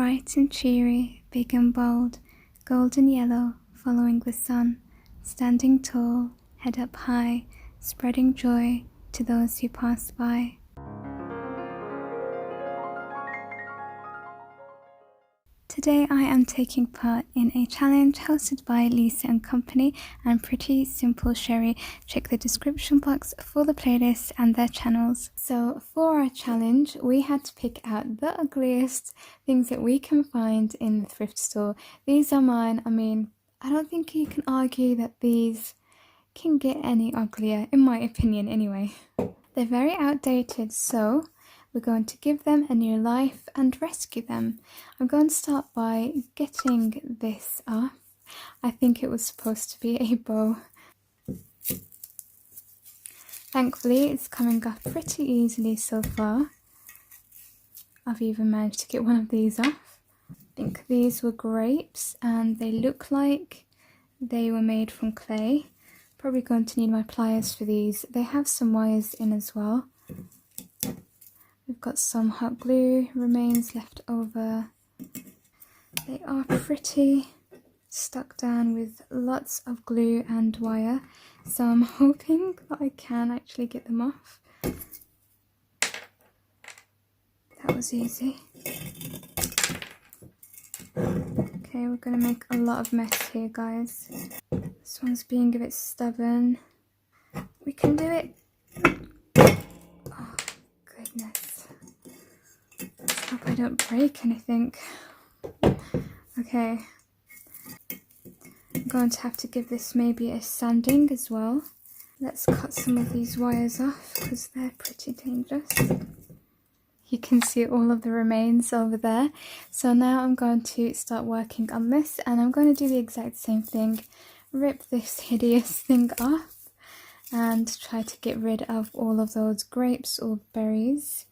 bright and cheery, big and bold, golden yellow, following the sun, standing tall, head up high, spreading joy to those who pass by. Today I am taking part in a challenge hosted by Lisa and Company and Pretty Simple Sherri. Check the description box for the playlist and their channels. So for our challenge, we had to pick out the ugliest things that we can find in the thrift store. These are mine. I mean, I don't think you can argue that these can get any uglier, in my opinion anyway. They're very outdated, so we're going to give them a new life and rescue them. I'm going to start by getting this off. I think it was supposed to be a bow. Thankfully, it's coming off pretty easily so far. I've even managed to get one of these off. I think these were grapes and they look like they were made from clay. Probably going to need my pliers for these. They have some wires in as well. We've got some hot glue remains left over. They are pretty stuck down with lots of glue and wire, so I'm hoping that I can actually get them off. That was easy. Okay, we're going to make a lot of mess here, guys. This one's being a bit stubborn. We can do it. Oh, goodness. Hope I don't break anything. Okay. I'm going to have to give this maybe a sanding as well. Let's cut some of these wires off because they're pretty dangerous. You can see all of the remains over there. So now I'm going to start working on this and I'm going to do the exact same thing. Rip this hideous thing off and try to get rid of all of those grapes or berries.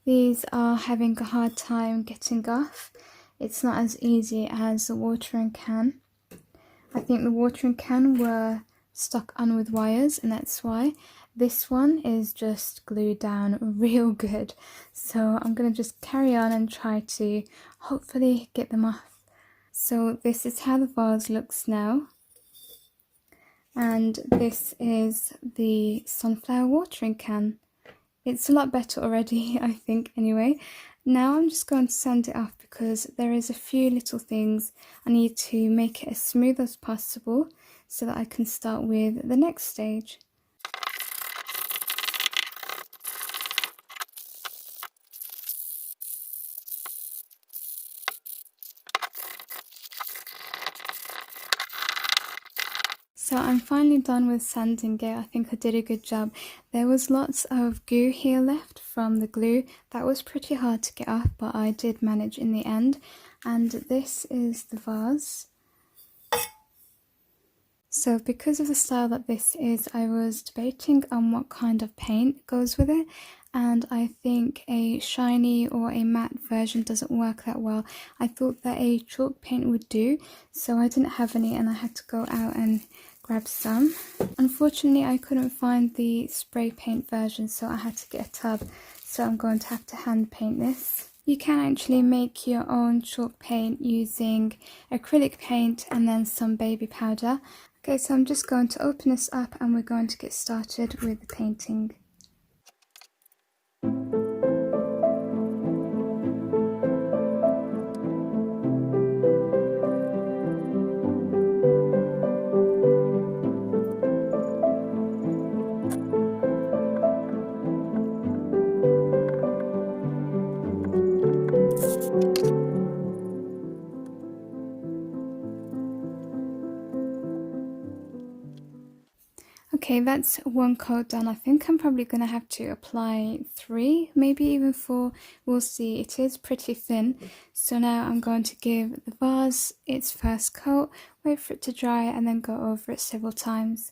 These are having a hard time getting off. It's not as easy as the watering can. I think the watering can were stuck on with wires and that's why. This one is just glued down real good. So I'm going to just carry on and try to hopefully get them off. So this is how the vase looks now. And this is the sunflower watering can. It's a lot better already, I think, anyway. Now I'm just going to sand it off because there is a few little things I need to make it as smooth as possible so that I can start with the next stage. So I'm finally done with sanding it. I think I did a good job. There was lots of goo here left from the glue. That was pretty hard to get off, but I did manage in the end. And this is the vase. So because of the style that this is, I was debating on what kind of paint goes with it. And I think a shiny or a matte version doesn't work that well. I thought that a chalk paint would do, so I didn't have any and I had to go out and grab some. Unfortunately, I couldn't find the spray paint version, so I had to get a tub. So I'm going to have to hand paint this. You can actually make your own chalk paint using acrylic paint and then some baby powder. Okay, so I'm just going to open this up and we're going to get started with the painting. Okay, that's one coat done. I think I'm probably going to have to apply 3, maybe even 4. We'll see. It is pretty thin. So now I'm going to give the vase its first coat, wait for it to dry and then go over it several times.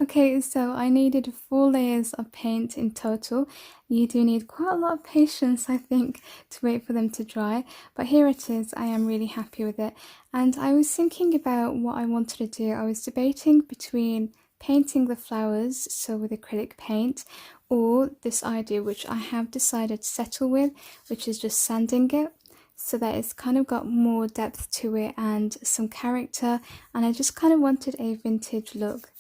Okay, so I needed 4 layers of paint in total. You do need quite a lot of patience, I think, to wait for them to dry, but here it is. I am really happy with it. And I was thinking about what I wanted to do. I was debating between painting the flowers, so with acrylic paint, or this idea which I have decided to settle with, which is just sanding it, so that it's kind of got more depth to it and some character, and I just kind of wanted a vintage look.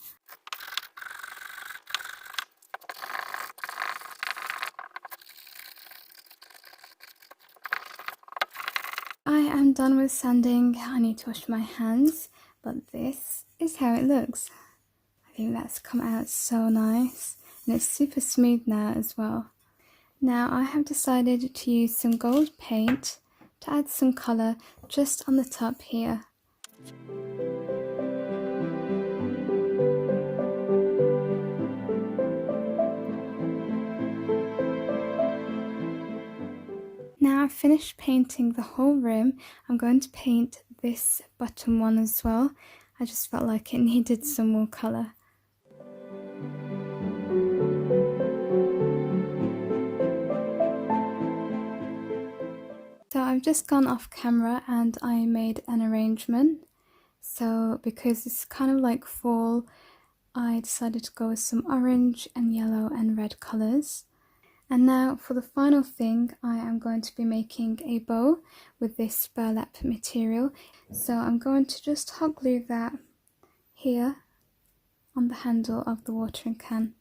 I am done with sanding. I need to wash my hands, but this is how it looks. I think that's come out so nice, and it's super smooth now as well. Now I have decided to use some gold paint to add some colour just on the top here. Now I've finished painting the whole room. I'm going to paint this bottom one as well. I just felt like it needed some more colour. So I've just gone off camera and I made an arrangement. So because it's kind of like fall, I decided to go with some orange and yellow and red colours. And now for the final thing, I am going to be making a bow with this burlap material. So I'm going to just hot glue that here on the handle of the watering can.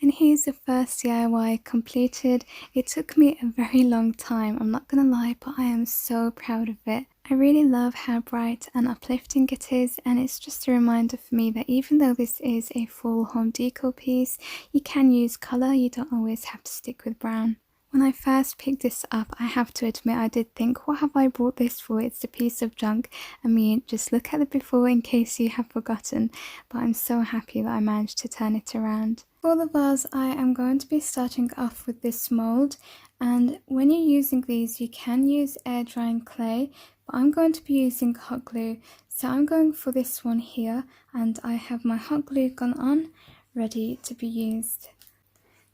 And here's the first DIY completed. It took me a very long time, I'm not gonna lie, but I am so proud of it. I really love how bright and uplifting it is, and it's just a reminder for me that even though this is a full home decor piece, you can use colour, you don't always have to stick with brown. When I first picked this up, I have to admit I did think, what have I bought this for? It's a piece of junk. I mean, just look at it before in case you have forgotten, but I'm so happy that I managed to turn it around. For the vase, I am going to be starting off with this mould, and when you're using these you can use air drying clay, but I'm going to be using hot glue, so I'm going for this one here, and I have my hot glue gun on, ready to be used.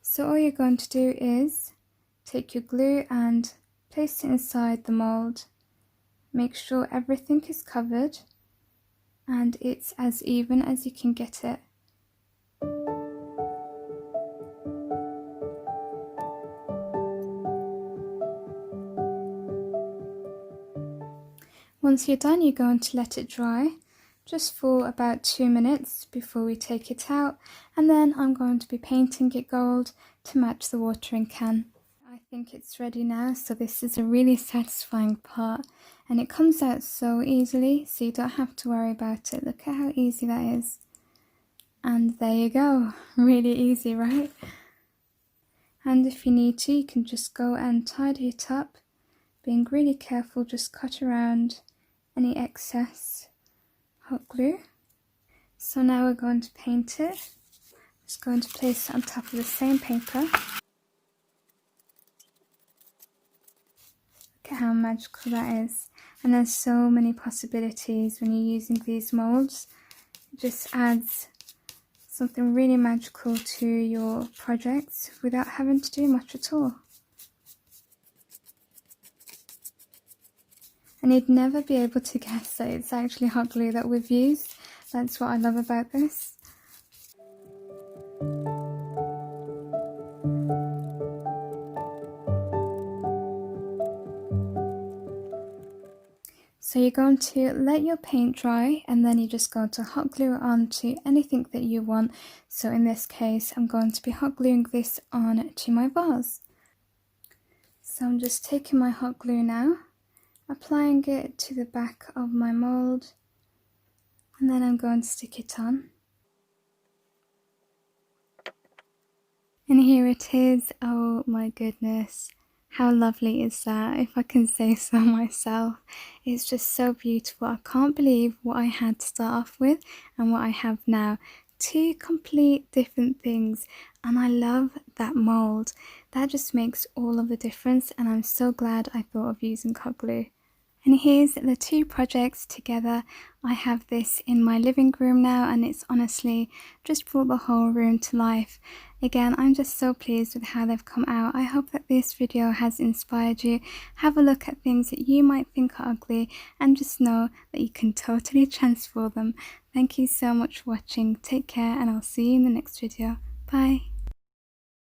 So all you're going to do is take your glue and place it inside the mould. Make sure everything is covered and it's as even as you can get it. Once you're done, you're going to let it dry just for about 2 minutes before we take it out, and then I'm going to be painting it gold to match the watering can. I think it's ready now, so this is a really satisfying part, and it comes out so easily, so you don't have to worry about it. Look at how easy that is. And there you go, really easy, right? And if you need to, you can just go and tidy it up, being really careful, just cut around any excess hot glue. So now we're going to paint it. Just going to place it on top of the same paper. Look at how magical that is. And there's so many possibilities when you're using these molds. It just adds something really magical to your projects without having to do much at all. And you'd never be able to guess that it's actually hot glue that we've used. That's what I love about this. So you're going to let your paint dry, and then you're just going to hot glue it onto anything that you want. So in this case, I'm going to be hot gluing this on to my vase. So I'm just taking my hot glue now, applying it to the back of my mould, and then I'm going to stick it on. And here it is. Oh my goodness. How lovely is that, if I can say so myself. It's just so beautiful. I can't believe what I had to start off with and what I have now. Two complete different things, and I love that mould. That just makes all of the difference, and I'm so glad I thought of using hot glue. And here's the two projects together. I have this in my living room now, and it's honestly just brought the whole room to life. Again, I'm just so pleased with how they've come out. I hope that this video has inspired you. Have a look at things that you might think are ugly and just know that you can totally transform them. Thank you so much for watching. Take care, and I'll see you in the next video. Bye.